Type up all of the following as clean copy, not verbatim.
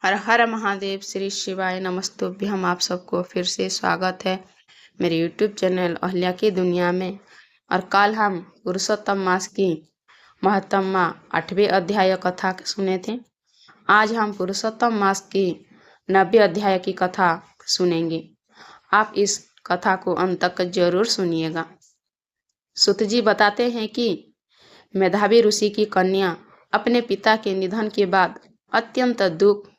हर हर महादेव, श्री शिवाय नमस्तुभ्यम। आप सबको फिर से स्वागत है मेरे यूट्यूब चैनल अहल्या की दुनिया में। और कल हम पुरुषोत्तम मास की महत्तमा 8वें अध्याय कथा सुने थे। आज हम पुरुषोत्तम मास की 90 अध्याय की कथा सुनेंगे। आप इस कथा को अंत तक जरूर सुनिएगा। सूत जी बताते हैं कि मेधावी ऋषि की कन्या अपने पिता के निधन के बाद अत्यंत दुख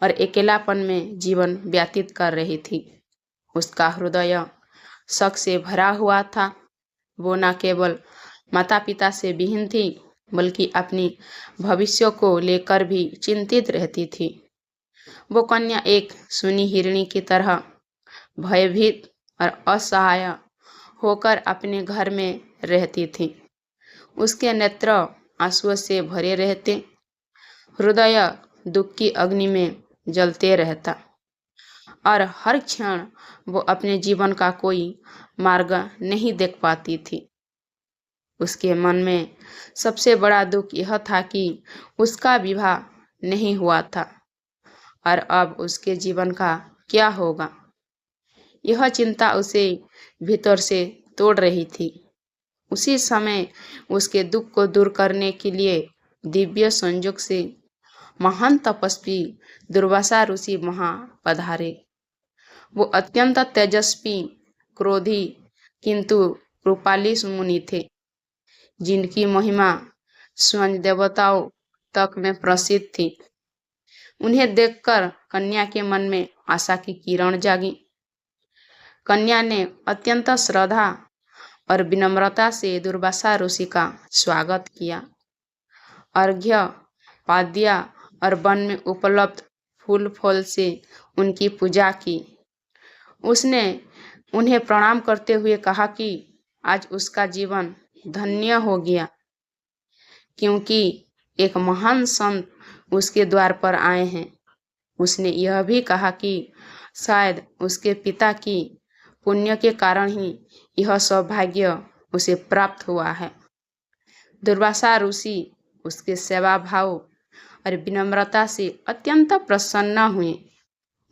और अकेलापन में जीवन व्यतीत कर रही थी। उसका हृदय शक से भरा हुआ था। वो न केवल माता पिता से विहीन थी, बल्कि अपनी भविष्य को लेकर भी चिंतित रहती थी। वो कन्या एक सुनी हिरणी की तरह भयभीत और असहाय होकर अपने घर में रहती थी। उसके नेत्र आंसुओं से भरे रहते, हृदय दुख की अग्नि में जलते रहता और हर क्षण वो अपने जीवन का कोई मार्ग नहीं देख पाती थी। उसके मन में सबसे बड़ा दुख यह था कि उसका विवाह नहीं हुआ था और अब उसके जीवन का क्या होगा। यह चिंता उसे भीतर से तोड़ रही थी। उसी समय उसके दुख को दूर करने के लिए दिव्य संयोग से महान तपस्वी दुर्वासा ऋषि वहां पधारे। वो अत्यंत तेजस्वी, क्रोधी किंतु रूपाली मुनि थे, जिनकी महिमा स्वयं देवताओं तक में प्रसिद्ध थी। उन्हें देखकर कन्या के मन में आशा की किरण जागी। कन्या ने अत्यंत श्रद्धा और विनम्रता से दुर्वासा ऋषि का स्वागत किया। अर्घ्य, पाद्या और वन में उपलब्ध फूल फल से उनकी पूजा की। उसने उन्हें प्रणाम करते हुए कहा कि आज उसका जीवन धन्य हो गया, क्योंकि एक महान संत उसके द्वार पर आए हैं। उसने यह भी कहा कि शायद उसके पिता की पुण्य के कारण ही यह सौभाग्य उसे प्राप्त हुआ है। दुर्वासा ऋषि उसके सेवा भाव और विनम्रता से अत्यंत प्रसन्न हुए।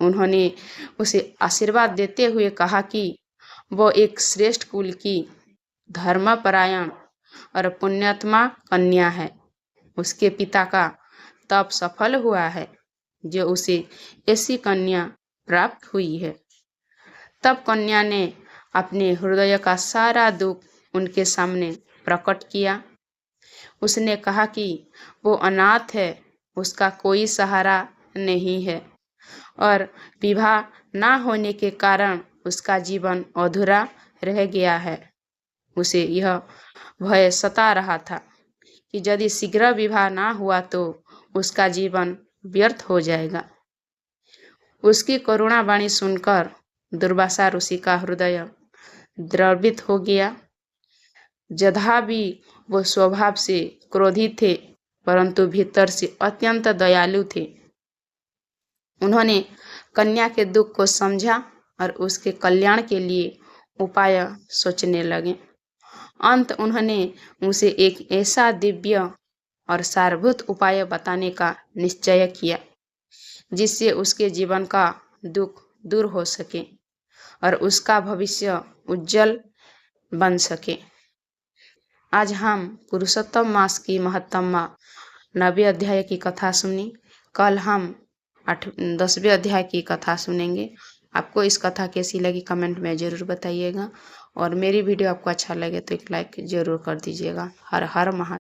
उन्होंने उसे आशीर्वाद देते हुए कहा कि वो एक श्रेष्ठ कुल की धर्मपरायण और पुण्यात्मा कन्या है। उसके पिता का तप सफल हुआ है, जो उसे ऐसी कन्या प्राप्त हुई है। तब कन्या ने अपने हृदय का सारा दुख उनके सामने प्रकट किया। उसने कहा कि वो अनाथ है, उसका कोई सहारा नहीं है और विवाह ना होने के कारण उसका जीवन अधूरा रह गया है। उसे यह भय सता रहा था कि यदि शीघ्र विवाह ना हुआ तो उसका जीवन व्यर्थ हो जाएगा। उसकी करुणा वाणी सुनकर दुर्वासा ऋषि का हृदय द्रवित हो गया। जदा भी वो स्वभाव से क्रोधी थे, परंतु भीतर से अत्यंत दयालु थे। उन्होंने कन्या के दुख को समझा और उसके कल्याण के लिए उपाय सोचने लगे। अंत उन्होंने उसे एक ऐसा दिव्य और सारभूत उपाय बताने का निश्चय किया, जिससे उसके जीवन का दुख दूर हो सके और उसका भविष्य उज्जवल बन सके। आज हम पुरुषोत्तम मास की महत्तमा 90 अध्याय की कथा सुनी। कल हम 10वें अध्याय की कथा सुनेंगे। आपको इस कथा कैसी लगी कमेंट में ज़रूर बताइएगा और मेरी वीडियो आपको अच्छा लगे तो एक लाइक ज़रूर कर दीजिएगा। हर हर महादेव।